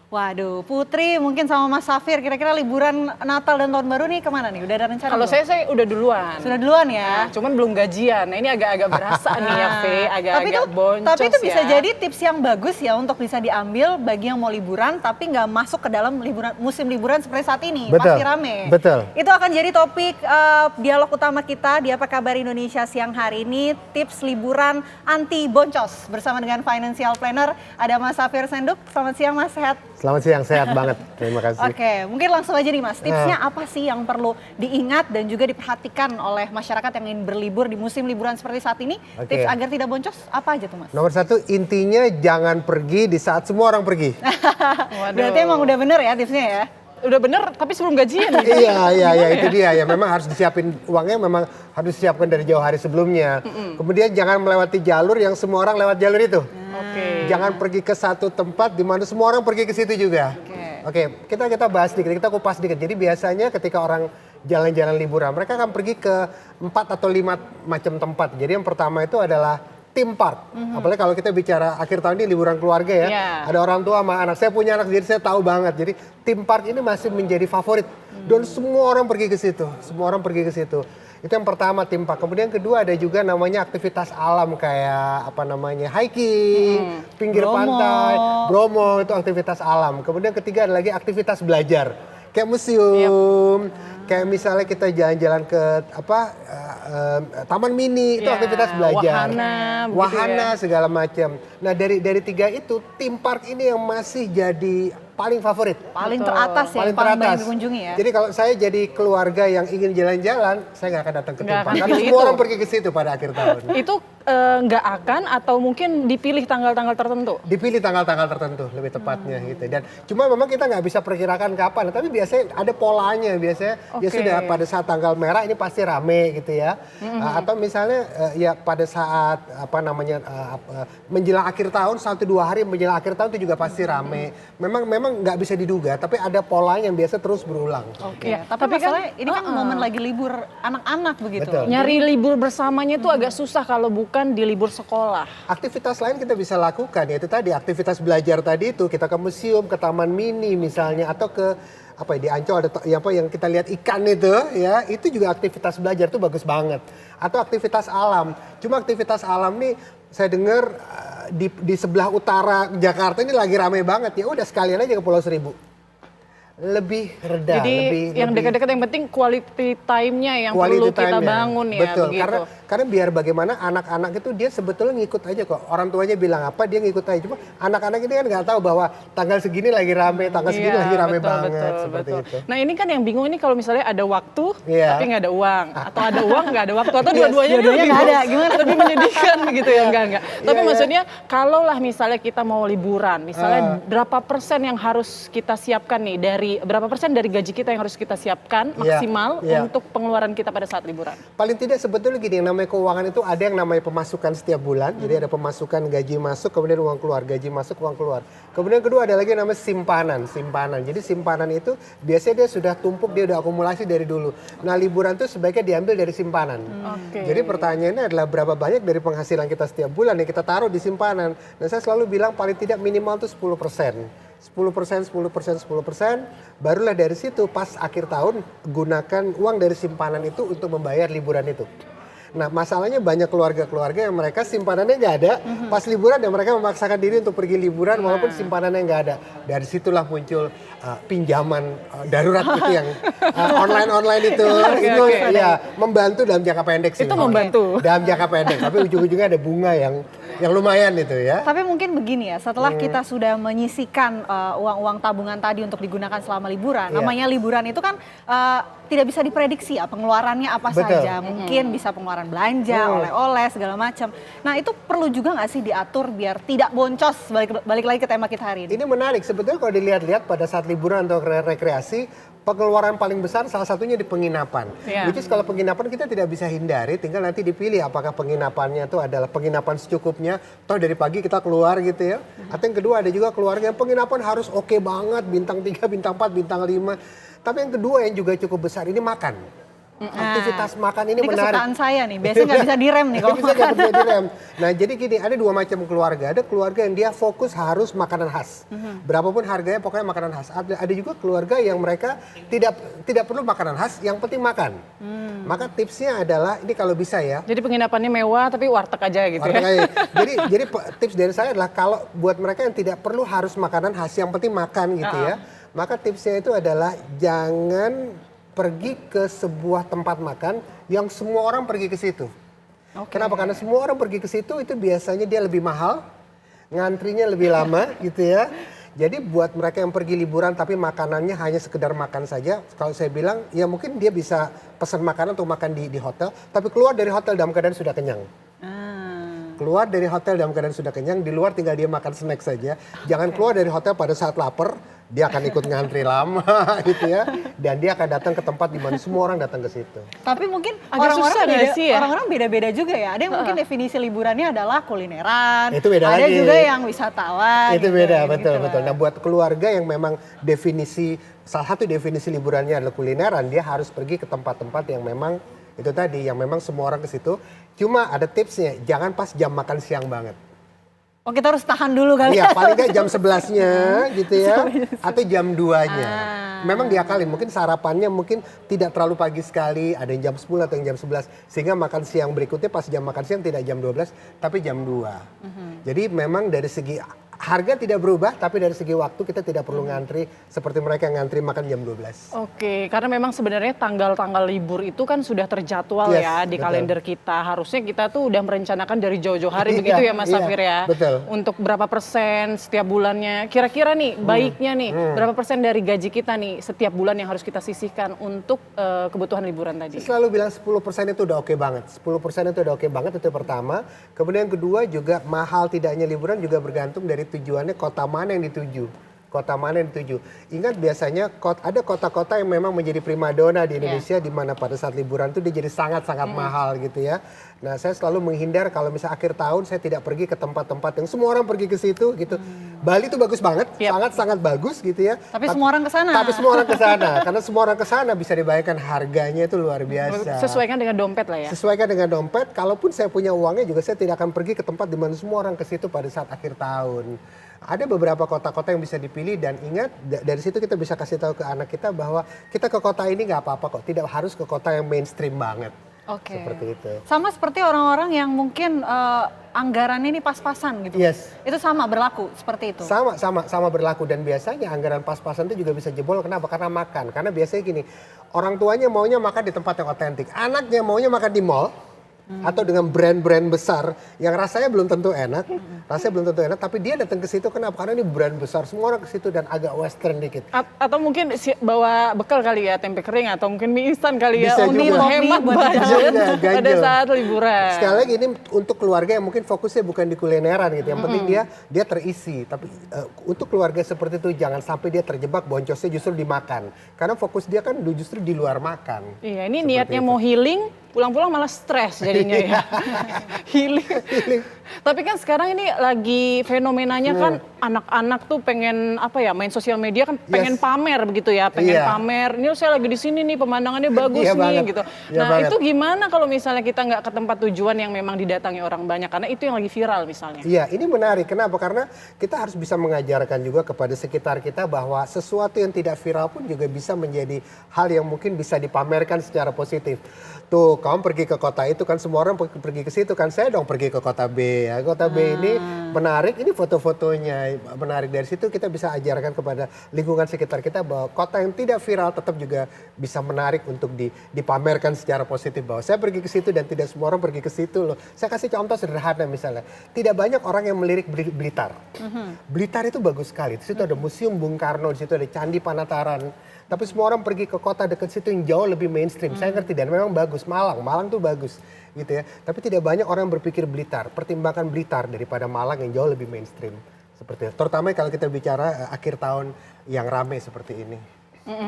Waduh, Putri mungkin sama Mas Safir kira-kira liburan Natal dan Tahun Baru nih kemana nih? Udah ada rencana Kalau belum? saya udah duluan. Sudah duluan ya? Nah, cuman belum gajian. Nah ini agak-agak berasa nih ya, Fe. Agak-agak boncos ya. Tapi itu bisa jadi tips yang bagus ya untuk bisa diambil bagi yang mau liburan tapi nggak masuk ke dalam musim liburan seperti saat ini. Betul, Pasti rame. betul. Itu akan jadi topik dialog utama kita di Apa Kabar Indonesia siang hari ini. Tips liburan anti boncos bersama dengan financial planner. Ada Mas Safir Senduk. Selamat siang Mas, sehat? Selamat siang, sehat banget. Terima kasih. Oke, mungkin langsung aja nih Mas. Tipsnya apa sih yang perlu diingat dan juga diperhatikan oleh masyarakat yang ingin berlibur di musim liburan seperti saat ini? Oke. Tips agar tidak boncos apa aja tuh Mas? Nomor satu, intinya jangan pergi di saat semua orang pergi. Berarti emang udah bener ya tipsnya ya? Udah bener, tapi sebelum gajian. Gitu. Iya, itu dia ya. Memang harus disiapin uangnya, memang harus disiapkan dari jauh hari sebelumnya. Kemudian jangan melewati jalur yang semua orang lewat jalur itu. Oke. Jangan pergi ke satu tempat di mana semua orang pergi ke situ juga. Oke, kita bahas dikit, kita kupas dikit. Jadi biasanya ketika orang jalan-jalan liburan, mereka akan pergi ke 4 atau 5 macam tempat. Jadi yang pertama itu adalah theme park. Apalagi kalau kita bicara akhir tahun ini liburan keluarga ya. Ada orang tua sama anak. Saya punya anak, jadi saya tahu banget. Jadi theme park ini masih menjadi favorit. Dan semua orang pergi ke situ. Semua orang pergi ke situ. Itu yang pertama, theme park. Kemudian kedua ada juga namanya aktivitas alam kayak apa namanya hiking, pinggir pantai, Bromo, itu aktivitas alam. Kemudian ketiga ada lagi aktivitas belajar kayak museum, kayak misalnya kita jalan-jalan ke taman mini, itu aktivitas belajar, wahana segala macam. Nah dari tiga itu theme park ini yang masih jadi paling favorit. Paling teratas ya, paling paling teratas. banyak dikunjungi ya. Jadi kalau saya jadi keluarga yang ingin jalan-jalan, saya nggak akan datang ke theme park. Karena semua orang pergi ke situ pada akhir tahun. Itu nggak akan atau mungkin dipilih tanggal-tanggal tertentu? Dipilih tanggal-tanggal tertentu lebih tepatnya gitu. Dan cuma memang kita nggak bisa perkirakan kapan. Tapi biasanya ada polanya. Biasanya ya sudah pada saat tanggal merah ini pasti rame gitu ya. Atau misalnya ya pada saat apa namanya menjelang akhir tahun 1-2 hari menjelang akhir tahun itu juga pasti rame. Memang nggak bisa diduga, tapi ada polanya yang biasa terus berulang. Oke. Tapi masalahnya ini kan momen lagi libur anak-anak begitu. Betul. Nyari libur bersamanya tuh agak susah kalau bukan di libur sekolah. Aktivitas lain kita bisa lakukan, yaitu tadi aktivitas belajar tadi itu kita ke museum, ke taman mini misalnya, atau ke apa ya, di Ancol ada yang kita lihat ikan itu ya, itu juga aktivitas belajar tuh bagus banget. Atau aktivitas alam. Cuma aktivitas alam nih saya dengar di sebelah utara Jakarta ini lagi ramai banget, ya udah sekalian aja ke Pulau Seribu. Lebih reda. Jadi yang dekat-dekat yang penting quality time-nya yang perlu kita bangun ya. Betul, begitu. karena biar bagaimana anak-anak itu dia sebetulnya ngikut aja kok. Orang tuanya bilang apa dia ngikut aja. Cuma anak-anak ini kan nggak tahu bahwa tanggal segini lagi rame, tanggal segini lagi rame banget. Seperti itu. Nah ini kan yang bingung ini kalau misalnya ada waktu tapi nggak ada uang. Atau ada uang nggak ada waktu. Atau dua-duanya nggak ada. Gimana? Lebih menyedihkan begitu ya. Enggak. Tapi maksudnya kalaulah misalnya kita mau liburan. Misalnya berapa persen yang harus kita siapkan nih berapa persen dari gaji kita yang harus kita siapkan maksimal untuk pengeluaran kita pada saat liburan? Paling tidak sebetulnya gini, yang namanya keuangan itu ada yang namanya pemasukan setiap bulan. Jadi ada pemasukan gaji masuk, kemudian uang keluar, gaji masuk, uang keluar. Kemudian kedua ada lagi yang namanya simpanan. Jadi simpanan itu biasanya dia sudah tumpuk, dia udah akumulasi dari dulu. Nah liburan itu sebaiknya diambil dari simpanan. Jadi pertanyaannya adalah berapa banyak dari penghasilan kita setiap bulan yang kita taruh di simpanan. Nah saya selalu bilang paling tidak minimal itu 10%. 10%, barulah dari situ pas akhir tahun gunakan uang dari simpanan itu untuk membayar liburan itu. Nah masalahnya banyak keluarga-keluarga yang mereka simpanannya nggak ada, pas liburan dan mereka memaksakan diri untuk pergi liburan walaupun simpanannya nggak ada. Dari situlah muncul pinjaman darurat itu yang online itu ya membantu dalam jangka pendek sih. Itu membantu. Dalam jangka pendek, tapi ujung-ujungnya ada bunga yang lumayan itu ya. Tapi mungkin begini ya, setelah kita sudah menyisikan uang-uang tabungan tadi untuk digunakan selama liburan, namanya liburan itu kan tidak bisa diprediksi ya pengeluarannya apa saja. Mungkin bisa pengeluaran belanja, oleh-oleh segala macam. Nah itu perlu juga nggak sih diatur biar tidak boncos, balik lagi ke tema kita hari ini. Ini menarik, sebetulnya kalau dilihat-lihat pada saat liburan atau rekreasi, pengeluaran paling besar salah satunya di penginapan. Which is kalau penginapan kita tidak bisa hindari, tinggal nanti dipilih apakah penginapannya itu adalah penginapan secukupnya, toh dari pagi kita keluar gitu ya. Atau yang kedua ada juga keluarga yang penginapan harus oke banget, bintang 3, bintang 4, bintang 5. Tapi yang kedua yang juga cukup besar ini makan. Aktivitas makan ini Ini menarik. kesukaan saya nih, biasanya nggak bisa direm nih kalau Bisa nggak makan. bisa direm. Nah jadi gini, ada dua macam keluarga. Ada keluarga yang dia fokus harus makanan khas. Berapapun harganya pokoknya makanan khas. Ada juga keluarga yang mereka tidak perlu makanan khas, yang penting makan. Maka tipsnya adalah, ini kalau bisa ya. Jadi penginapannya mewah tapi warteg aja gitu ya. Warteg aja. Jadi tips dari saya adalah kalau buat mereka yang tidak perlu harus makanan khas, yang penting makan gitu ya. Maka tipsnya itu adalah jangan pergi ke sebuah tempat makan yang semua orang pergi ke situ. Kenapa? Karena semua orang pergi ke situ itu biasanya dia lebih mahal, ngantrinya lebih lama gitu ya. Jadi buat mereka yang pergi liburan tapi makanannya hanya sekedar makan saja, kalau saya bilang ya mungkin dia bisa pesan makanan untuk makan di hotel, tapi keluar dari hotel dalam keadaan sudah kenyang. Keluar dari hotel dalam keadaan sudah kenyang, di luar tinggal dia makan snack saja. Jangan keluar dari hotel pada saat lapar, dia akan ikut ngantri lama gitu ya. Dan dia akan datang ke tempat di mana semua orang datang ke situ. Tapi mungkin Agak susah nggak sih ya? orang-orang beda-beda juga ya. Ada yang mungkin definisi liburannya adalah kulineran. Itu beda ada lagi. juga yang wisatawan. Itu gitu, beda, gitu betul. lah. Nah buat keluarga yang memang salah satu definisi liburannya adalah kulineran, dia harus pergi ke tempat-tempat yang memang itu tadi, yang memang semua orang ke situ. Cuma ada tipsnya, jangan pas jam makan siang banget. Oh kita harus tahan dulu kali Iya, ya. paling nggak jam 11-nya gitu ya, atau jam 2-nya. Memang diakalin, mungkin sarapannya mungkin tidak terlalu pagi sekali, ada yang jam 10 atau yang jam 11. Sehingga makan siang berikutnya pas jam makan siang tidak jam 12, tapi jam 2. Jadi memang dari segi harga tidak berubah, tapi dari segi waktu kita tidak perlu ngantri seperti mereka yang ngantri makan jam 12. Oke, karena memang sebenarnya tanggal-tanggal libur itu kan sudah terjadwal Yes, ya di betul. kalender kita. Harusnya kita tuh udah merencanakan dari jauh-jauh hari Iya, begitu ya Mas iya, Safir ya. betul. Untuk berapa persen setiap bulannya. Kira-kira nih baiknya nih berapa persen dari gaji kita nih setiap bulan yang harus kita sisihkan untuk kebutuhan liburan tadi. Saya selalu bilang 10% itu udah oke banget. 10% itu udah oke banget, itu pertama. Kemudian yang kedua juga mahal tidaknya liburan juga bergantung dari tujuannya, kota mana yang dituju. Kota mana yang dituju. Ingat biasanya ada kota-kota yang memang menjadi primadona di Indonesia di mana pada saat liburan itu dia jadi sangat-sangat mahal gitu ya. Nah saya selalu menghindar kalau misalnya akhir tahun saya tidak pergi ke tempat-tempat yang semua orang pergi ke situ gitu. Bali itu bagus banget, sangat-sangat bagus gitu ya. Tapi semua orang ke sana. Tapi semua orang ke sana. Karena semua orang ke sana bisa dibayangkan harganya itu luar biasa. Sesuaikan dengan dompet lah ya. Sesuaikan dengan dompet, kalaupun saya punya uangnya juga saya tidak akan pergi ke tempat di mana semua orang ke situ pada saat akhir tahun. Ada beberapa kota-kota yang bisa dipilih dan ingat dari situ kita bisa kasih tahu ke anak kita bahwa kita ke kota ini nggak apa-apa kok, tidak harus ke kota yang mainstream banget. Oke. Seperti itu. Sama seperti orang-orang yang mungkin anggarannya ini pas-pasan gitu. Yes. Itu sama berlaku seperti itu. Sama berlaku dan biasanya anggaran pas-pasan itu juga bisa jebol. Kenapa? Karena makan. Karena biasanya gini, orang tuanya maunya makan di tempat yang otentik, anaknya maunya makan di mall. Atau dengan brand-brand besar yang rasanya belum tentu enak, tapi dia datang ke situ kenapa? Karena ini brand besar, semua orang ke situ dan agak western dikit. Atau mungkin bawa bekal kali ya, tempe kering atau mungkin mie instan kali ya. Bisa Untuk juga. hemat Buat budget ganjel. pada saat liburan. Sekali lagi ini untuk keluarga yang mungkin fokusnya bukan di kulineran gitu, yang penting dia terisi. Tapi untuk keluarga seperti itu jangan sampai dia terjebak boncosnya justru dimakan, karena fokus dia kan justru di luar makan. Iya, ini Seperti niatnya itu. mau healing, pulang-pulang malah stres jadinya ya. Healing. Tapi kan sekarang ini lagi fenomenanya kan anak-anak tuh pengen main sosial media kan pengen Yes. pamer begitu ya, pengen Iya. pamer. Ini saya lagi di sini nih pemandangannya bagus Iya nih banget. gitu. Iya Nah, banget. itu gimana kalau misalnya kita nggak ke tempat tujuan yang memang didatangi orang banyak karena itu yang lagi viral misalnya. Iya, ini menarik. Kenapa? Karena kita harus bisa mengajarkan juga kepada sekitar kita bahwa sesuatu yang tidak viral pun juga bisa menjadi hal yang mungkin bisa dipamerkan secara positif. Tuh, kamu pergi ke kota itu kan semua orang pergi ke situ kan, saya dong pergi ke kota B ya. Kota B ini menarik, ini foto-fotonya menarik. Dari situ kita bisa ajarkan kepada lingkungan sekitar kita bahwa kota yang tidak viral tetap juga bisa menarik untuk dipamerkan secara positif bahwa saya pergi ke situ dan tidak semua orang pergi ke situ loh. Saya kasih contoh sederhana misalnya, tidak banyak orang yang melirik Blitar. Blitar itu bagus sekali. Di situ ada Museum Bung Karno, di situ ada Candi Panataran. Tapi semua orang pergi ke kota dekat situ yang jauh lebih mainstream. Saya ngerti dan memang bagus. Malang tuh bagus gitu ya. Tapi tidak banyak orang yang berpikir Blitar. Pertimbangkan Blitar daripada Malang yang jauh lebih mainstream. Seperti itu. Terutama kalau kita bicara akhir tahun yang ramai seperti ini.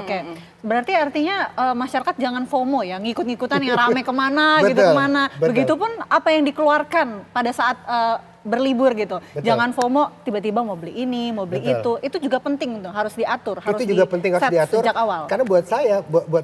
Oke, berarti artinya masyarakat jangan FOMO ya, ngikut-ngikutan yang rame kemana gitu Betul, kemana. betul. Begitupun apa yang dikeluarkan pada saat berlibur gitu. Betul. Jangan FOMO tiba-tiba mau beli ini, mau beli Betul. itu juga penting tuh, harus diatur, harus itu juga penting harus set diatur. sejak awal. Karena buat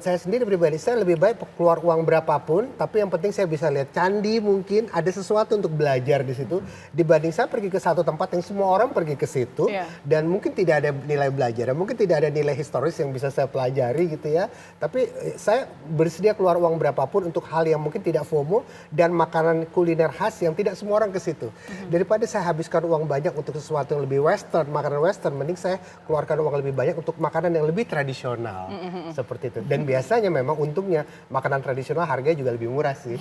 saya sendiri pribadi, saya lebih baik keluar uang berapapun, tapi yang penting saya bisa lihat candi, mungkin ada sesuatu untuk belajar di situ, dibanding saya pergi ke satu tempat yang semua orang pergi ke situ, dan mungkin tidak ada nilai belajar, dan mungkin tidak ada nilai historis yang bisa saya pelajari gitu ya. Tapi saya bersedia keluar uang berapapun untuk hal yang mungkin tidak FOMO dan makanan kuliner khas yang tidak semua orang ke situ. Daripada saya habiskan uang banyak untuk sesuatu yang lebih western, makanan western, mending saya keluarkan uang lebih banyak untuk makanan yang lebih tradisional. Seperti itu. Dan biasanya memang untungnya makanan tradisional harganya juga lebih murah sih.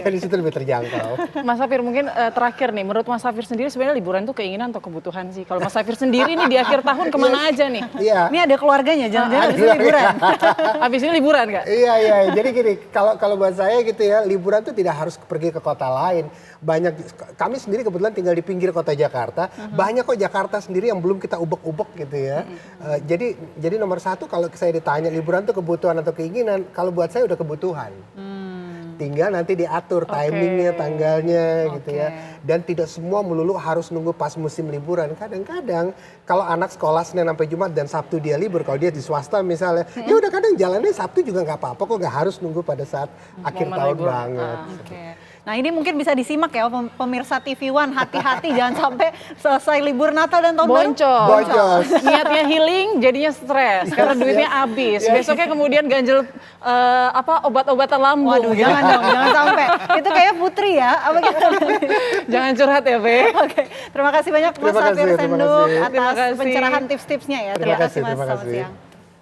Kan di situ lebih terjangkau. Mas Safir, mungkin terakhir nih, menurut Mas Safir sendiri sebenarnya liburan itu keinginan atau kebutuhan sih? Kalau Mas Safir sendiri nih di akhir tahun kemana aja nih? Iya. Ini ada keluarganya, jangan-jangan habis ini liburan. Habis ini liburan nggak? Iya. Jadi gini, kalau buat saya gitu ya, liburan tuh tidak harus pergi ke kota lain. Banyak, kami sendiri kebetulan tinggal di pinggir kota Jakarta. Banyak kok Jakarta sendiri yang belum kita ubek-ubek gitu ya. Jadi nomor satu kalau saya ditanya liburan tuh kebutuhan atau keinginan, kalau buat saya udah kebutuhan. Tinggal nanti diatur timingnya, tanggalnya gitu ya. Dan tidak semua melulu harus nunggu pas musim liburan. Kadang-kadang kalau anak sekolah Senin sampai Jumat dan Sabtu dia libur, kalau dia di swasta misalnya, ya udah kadang jalannya Sabtu juga nggak apa-apa kok, nggak harus nunggu pada saat akhir tahun banget. Nah ini mungkin bisa disimak ya pemirsa TV One, hati-hati jangan sampai selesai libur Natal dan Tahun Baru. Boncos. Niatnya healing, jadinya stres karena duitnya habis. Besoknya kemudian ganjel obat-obatan lambung. Waduh, jangan dong, jangan sampai. Itu kayak Putri ya. Apa gitu? Jangan curhat ya, Be. Oke, terima kasih banyak Mas Safir Senduk atas Terima kasih. pencerahan tips-tipsnya ya. Terima kasih Mas, selamat siang.